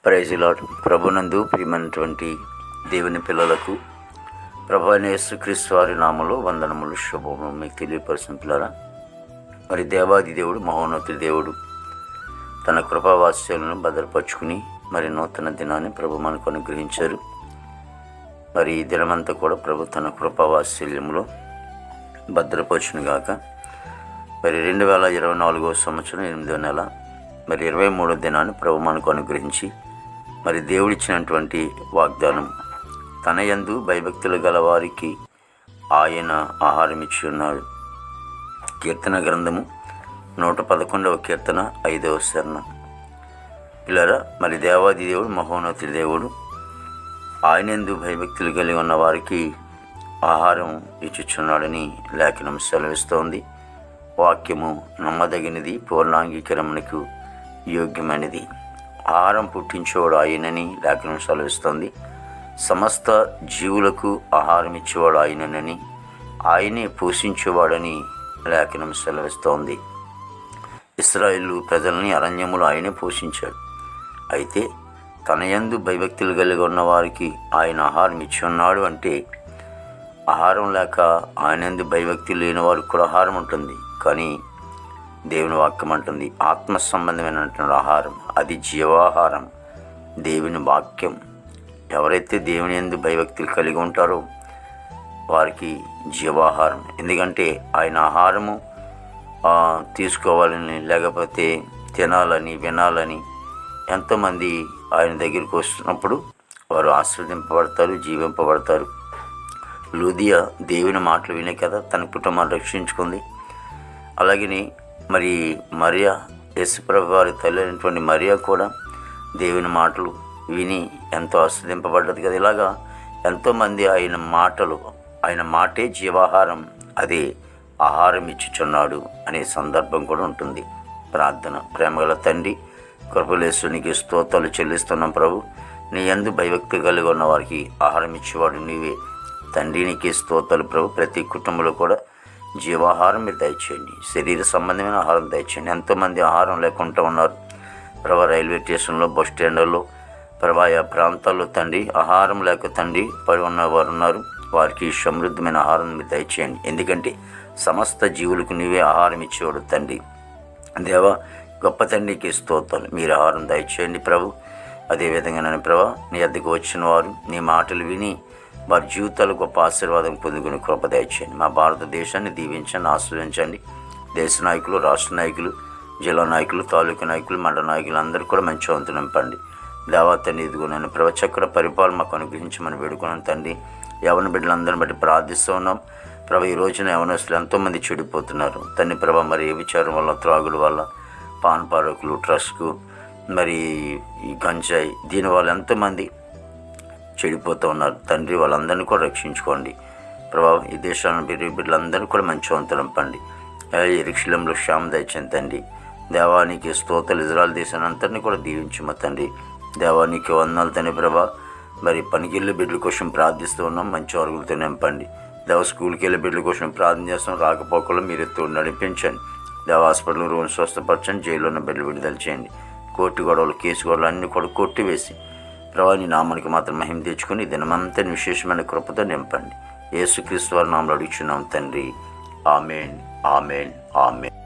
Praise the lord. ప్రభునందు ప్రియమైనటువంటి దేవుని పిల్లలకు ప్రభువైన యేసుక్రీస్తు వారి నామములో వందనములు, శుభములు మీకు తెలియపరిచిన పిల్లరా. మరి దేవాది దేవుడు, మహోన్నతుడి దేవుడు తన కృపావాత్సల్యాలను భద్రపరుచుకుని మరి నూతన దినాన్ని ప్రభు మనకు అనుగ్రహించారు. మరి ఈ దినమంతా కూడా ప్రభు తన కృపావాత్సల్యంలో భద్రపరచునుగాక. మరి 2024 సంవత్సరం 8వ నెల మరి 23వ దినాన్ని ప్రభు మనకు అనుగ్రహించి మరి దేవుడిచ్చినటువంటి వాగ్దానం, తన యందు భయభక్తులు గల వారికి ఆయన ఆహారం ఇచ్చి ఉన్నాడు. కీర్తన గ్రంథము 111వ కీర్తన 5వ శరణం. పిల్లరా, మరి దేవాది దేవుడు, మహోన్నతుడి దేవుడు ఆయన యందు భయభక్తులు కలిగి ఉన్న వారికి ఆహారం ఇచ్చుచున్నాడని లేఖనం సెలవిస్తోంది. వాక్యము నమ్మదగినది, పూర్ణాంగీకరణకు యోగ్యమైనది. ఆహారం పుట్టించేవాడు ఆయనని లేఖనం సెలవిస్తోంది. సమస్త జీవులకు ఆహారం ఇచ్చేవాడు ఆయనని, ఆయనే పోషించేవాడని లేఖనం సెలవిస్తోంది. ఇశ్రాయేలు ప్రజల్ని అరణ్యములో ఆయనే పోషించాడు. అయితే తన యందు భయభక్తులు కలిగి ఉన్న వారికి ఆయన ఆహారం ఇచ్చి ఉన్నాడు అంటే, ఆహారం లేక ఆయన యందు భయభక్తి లేని వారికి కూడా ఆహారం ఉంటుంది. కానీ దేవుని వాక్యం అంటుంది, ఆత్మ సంబంధమైనటువంటి ఆహారం, అది జీవాహారం, దేవుని వాక్యం. ఎవరైతే దేవుని యందు భయభక్తులు కలిగి ఉంటారో వారికి జీవాహారం. ఎందుకంటే ఆయన ఆహారము తీసుకోవాలని, లేకపోతే తినాలని, వినాలని ఎంతోమంది ఆయన దగ్గరికి వస్తున్నప్పుడు వారు ఆస్వాదింపబడతారు, జీవింపబడతారు. లూదియా దేవుని మాటలు వినే కదా తన కుటుంబాన్ని రక్షించుకుంది. అలాగని మరి మరియా, యేసుప్రభు వారి తల్లి అయినటువంటి మరియా కూడా దేవుని మాటలు విని ఎంతో ఆస్వాదింపబడ్డది కదా. ఇలాగా ఎంతోమంది ఆయన మాటే జీవాహారం, అదే ఆహారం ఇచ్చుచున్నాడు అనే సందర్భం కూడా ఉంటుంది. ప్రార్థన. ప్రేమగల తండ్రి, కృపలేశ్వరునికి స్తోత్రాలు చెల్లిస్తున్నాం ప్రభు. నీ యందు భయభక్తి కలిగి ఉన్న వారికి ఆహారం ఇచ్చేవాడు నీవే తండ్రి. నీకే స్తోత్రాలు ప్రభు. ప్రతి కుటుంబంలో కూడా జీవాహారం మీరు దయచేయండి, శరీర సంబంధమైన ఆహారం దయచేయండి. ఎంతోమంది ఆహారం లేకుండా ఉన్నారు ప్రభా. రైల్వే స్టేషన్లో, బస్ స్టాండ్లలో ప్రభా, ఆ ప్రాంతాల్లో తండ్రి ఆహారం లేక తండ్రి పడి ఉన్నవారు ఉన్నారు. వారికి సమృద్ధమైన ఆహారం మీరు దయచేయండి. ఎందుకంటే సమస్త జీవులకు నీవే ఆహారం ఇచ్చేవాడు తండ్రి. దేవా, గొప్ప తండ్రికి స్తోత్రాలు. మీరు ఆహారం దయచేయండి ప్రభు. అదేవిధంగా నన్ను ప్రభా, నీ వద్దకు వచ్చిన వారు నీ మాటలు విని వారి జీవితాలు గొప్ప ఆశీర్వాదం పొందుకుని కృప దయచేయండి. మా భారతదేశాన్ని దీవించండి, ఆశ్రయించండి. దేశ నాయకులు, రాష్ట్ర నాయకులు, జిల్లా నాయకులు, తాలూకా నాయకులు, మండల నాయకులు అందరూ కూడా మంచి వంతు నింపండి. దేవతని ఇదిగోనని ప్రభు చక్ర పరిపాలన మాకు అనుగ్రహించమని వేడుకున్నాను తండ్రి. యవన బిడ్డలందరిని బట్టి ప్రార్థిస్తూ ఉన్నాం ప్రభు. ఈ రోజున యవనస్తులు ఎంతోమంది చెడిపోతున్నారు తండ్రి ప్రభా. మరి ఏ విచారం వల్ల, త్రాగుల వల్ల, పాన్ పారకులు, ట్రస్కు, మరి ఈ గంజాయి, దీనివల్ల ఎంతోమంది చెడిపోతూ ఉన్నారు తండ్రి. వాళ్ళందరినీ కూడా రక్షించుకోండి ప్రభావ. ఈ దేశాలను బిడ్డలందరినీ కూడా మంచి వంతు నింపండి. యెరూషలేములో క్షేమం దయచేయండి తండ్రి. దేవానికి స్తోత్రాలు. ఇజ్రాయెల్ దేశాన్ని అంతరినీ కూడా దీవించమ తండ్రి. దేవానికి వందనాలు తండ్రి ప్రభా. మరి పనికి వెళ్ళే బిడ్డల కోసం ప్రార్థిస్తూ ఉన్నాం, మంచి అరుగులతో నింపండి. దేవ స్కూల్కి వెళ్ళే బిడ్డల కోసం ప్రార్థన చేస్తాం, రాకపోకలు మీరు ఎత్తు నడిపించండి. దేవ హాస్పిటల్ రూమ్ స్వస్థపరచండి. జైల్లో ఉన్న బిడ్డలు విడుదల చేయండి. కోర్టు గొడవలు, కేసు గొడవలు అన్నీ కూడా కొట్టివేసి ప్రభా నీ నామానికి మాత్రం మహిమ తెచ్చుకొని దినమంతా విశేషమైన కృపతో నింపండి. యేసుక్రీస్తు వారి నామములో అడుగుచున్నాం తండ్రి. ఆమేన్, ఆమేన్, ఆమేన్.